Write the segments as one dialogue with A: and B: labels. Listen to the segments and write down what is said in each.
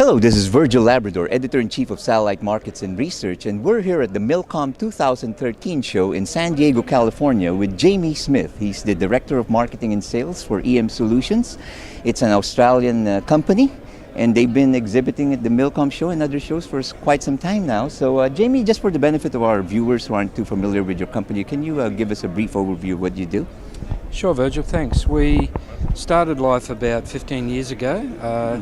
A: Hello, this is Virgil Labrador, Editor-in-Chief of Satellite Markets and Research, and we're here at the MILCOM 2013 show in San Diego, California with Jamie Smith. He's the Director of Marketing and Sales for EM Solutions. It's an Australian company, and they've been exhibiting at the MILCOM show and other shows for quite some time now. So Jamie, just for the benefit of our viewers who aren't too familiar with your company, can you give us a brief overview of what you do?
B: Sure, Virgil, thanks. We started life about 15 years ago.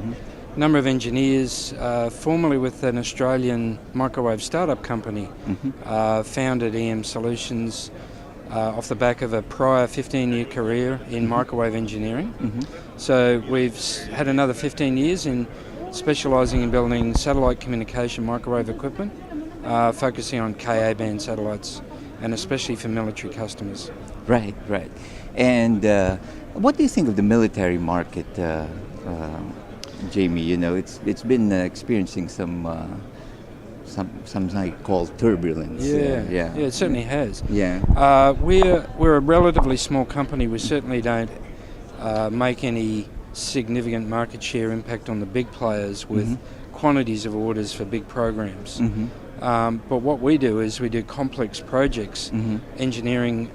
B: Number of engineers, formerly with an Australian microwave startup company, founded EM Solutions off the back of a prior 15-year career in microwave engineering. So we've had another 15 years in specialising in building satellite communication microwave equipment, focusing on Ka-band satellites, and especially for military customers.
A: Right. And what do you think of the military market, Jamie? You know, it's been experiencing some I call turbulence.
B: Yeah, it certainly has.
A: Yeah.
B: We're a relatively small company. We certainly don't make any significant market share impact on the big players with quantities of orders for big programs. But what we do is we do complex projects, engineering,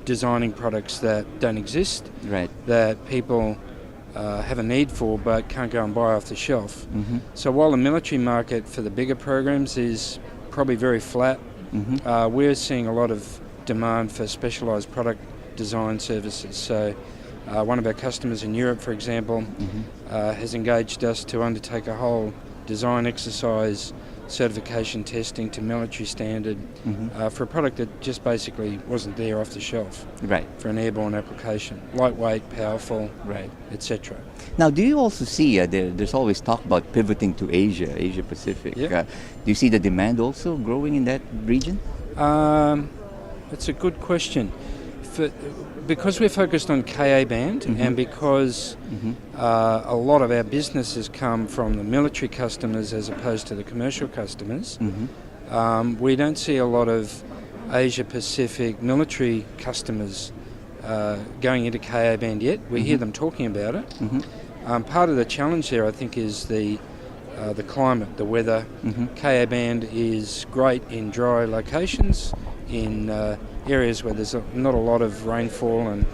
B: designing products that don't exist, that people have a need for but can't go and buy off the shelf. So while the military market for the bigger programs is probably very flat, we're seeing a lot of demand for specialised product design services. So one of our customers in Europe, for example, has engaged us to undertake a whole design exercise, certification testing to military standard for a product that just basically wasn't there off the shelf for an airborne application. Lightweight, powerful, etc.
A: Now, do you also see, there's always talk about pivoting to Asia Pacific. Do you see the demand also growing in that region?
B: That's a good question. Because we're focused on Ka-band and because a lot of our business has come from the military customers as opposed to the commercial customers, we don't see a lot of Asia Pacific military customers going into Ka-band yet. We hear them talking about it. Part of the challenge there, I think, is the climate, the weather. Ka-band is great in dry locations, in areas where there's not a lot of rainfall, and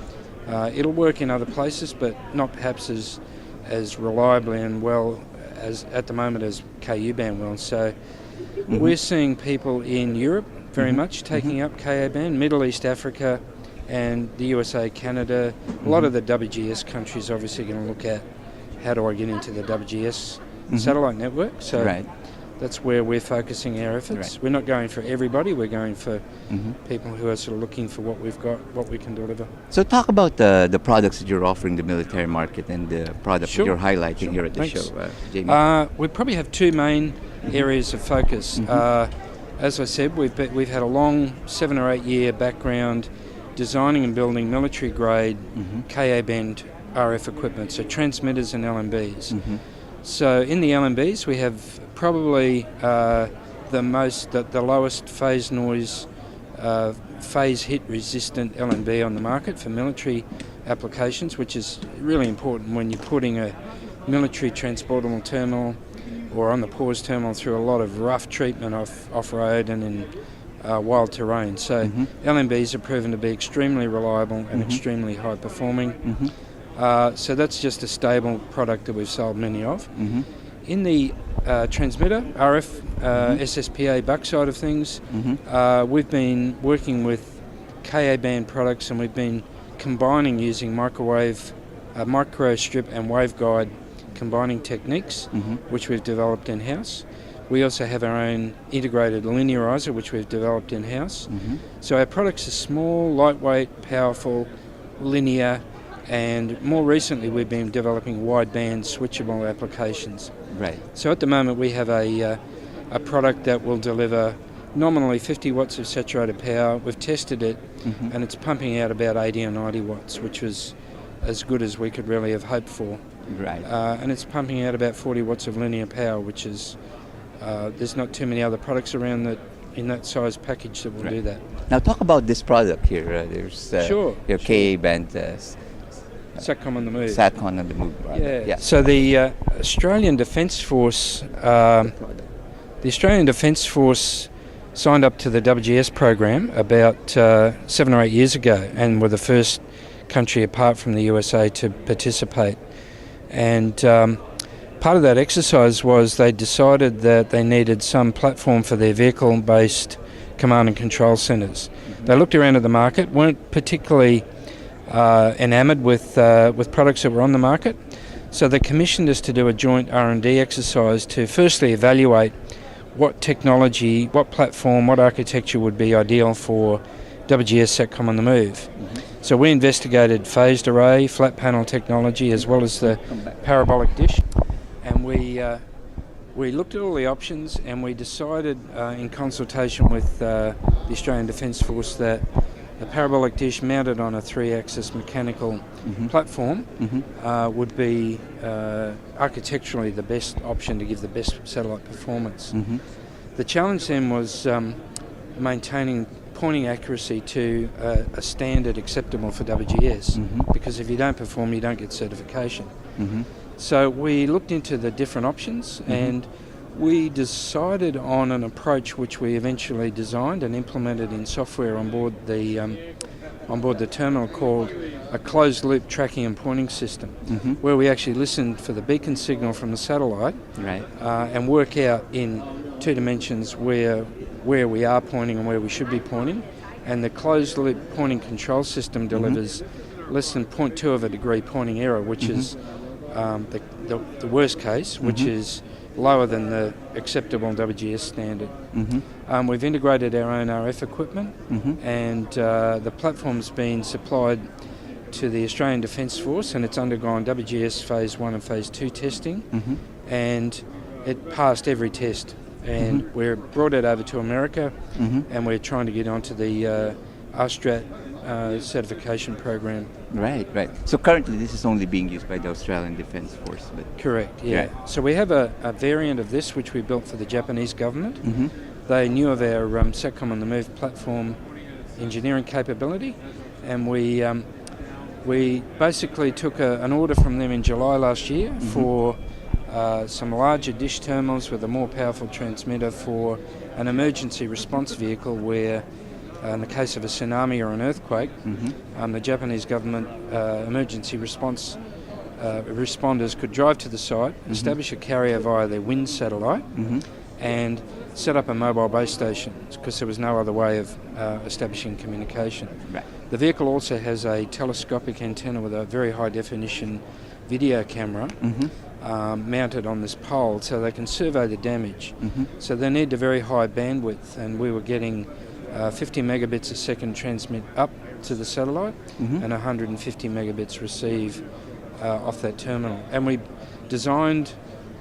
B: it'll work in other places, but not perhaps as reliably and well as at the moment as Ku-band will. So we're seeing people in Europe very much taking up Ka-band, Middle East, Africa, and the USA, Canada. A lot of the WGS countries obviously going to look at how do I get into the WGS satellite network. So that's where we're focusing our efforts. We're not going for everybody, we're going for people who are sort of looking for what we've got, what we can deliver.
A: So talk about the products that you're offering the military market and the products that you're highlighting here at the show, Jamie.
B: We probably have two main areas of focus. As I said, we've had a long 7 or 8 year background designing and building military grade Ka-band RF equipment, so transmitters and LMBs. So in the LMBs we have probably the lowest phase noise, phase hit resistant LMB on the market for military applications, which is really important when you're putting a military transportable terminal or on the pause terminal through a lot of rough treatment off-road and in wild terrain. So LMBs are proven to be extremely reliable and extremely high performing. So that's just a stable product that we've sold many of. In the transmitter, RF, SSPA buck side of things, we've been working with Ka-band products, and we've been combining using microwave, microstrip and waveguide combining techniques, which we've developed in-house. We also have our own integrated linearizer, which we've developed in-house. So our products are small, lightweight, powerful, linear, and more recently we've been developing wideband switchable applications. So at the moment we have a product that will deliver nominally 50 watts of saturated power. We've tested it and it's pumping out about 80 or 90 watts, which was as good as we could really have hoped for. And it's pumping out about 40 watts of linear power, which is, there's not too many other products around that in that size package that will do that.
A: Now talk about this product here. There's your Ka-band
B: SATCOM on the move.
A: SATCOM on the move. Rather.
B: Yeah. So the Australian Defence Force, signed up to the WGS program about 7 or 8 years ago, and were the first country apart from the USA to participate. And part of that exercise was they decided that they needed some platform for their vehicle-based command and control centres. They looked around at the market, weren't particularly enamoured with products that were on the market, so they commissioned us to do a joint R&D exercise to firstly evaluate what technology, what platform, what architecture would be ideal for WGS SATCOM on the move. So we investigated phased array, flat panel technology, as well as the parabolic dish, and we looked at all the options, and we decided in consultation with the Australian Defence Force that the parabolic dish mounted on a 3-axis mechanical platform would be architecturally the best option to give the best satellite performance. The challenge then was maintaining pointing accuracy to a standard acceptable for WGS, because if you don't perform, you don't get certification. So we looked into the different options, and we decided on an approach which we eventually designed and implemented in software on board the terminal, called a closed-loop tracking and pointing system, where we actually listened for the beacon signal from the satellite, and work out in 2 dimensions where we are pointing and where we should be pointing. And the closed-loop pointing control system delivers less than 0.2 of a degree pointing error, which is the worst case, which is lower than the acceptable WGS standard. We've integrated our own RF equipment, and the platform's been supplied to the Australian Defence Force, and it's undergone WGS Phase 1 and Phase 2 testing, and it passed every test. And we're brought it over to America, and we're trying to get onto the RSTRAT certification program.
A: Right. So currently this is only being used by the Australian Defence Force. But
B: correct, yeah. So we have a variant of this which we built for the Japanese government. They knew of our SATCOM on the move platform engineering capability, and we basically took an order from them in July last year for some larger dish terminals with a more powerful transmitter for an emergency response vehicle where, in the case of a tsunami or an earthquake, the Japanese government emergency response responders could drive to the site, establish a carrier via their wind satellite, and set up a mobile base station, because there was no other way of establishing communication. The vehicle also has a telescopic antenna with a very high definition video camera mounted on this pole, so they can survey the damage. So they need a very high bandwidth, and we were getting 50 megabits a second transmit up to the satellite, and 150 megabits receive off that terminal. And we designed,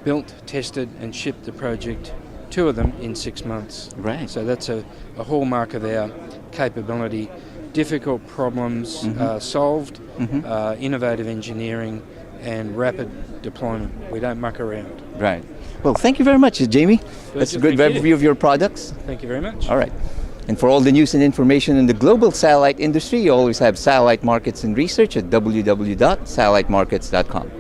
B: built, tested and shipped the project, 2 of them, in 6 months. So that's a hallmark of our capability. Difficult problems solved, innovative engineering and rapid deployment. We don't muck around.
A: Well, thank you very much, Jamie. That's a good overview of your products.
B: Thank you very much.
A: All right. And for all the news and information in the global satellite industry, you always have Satellite Markets and Research at www.satellitemarkets.com.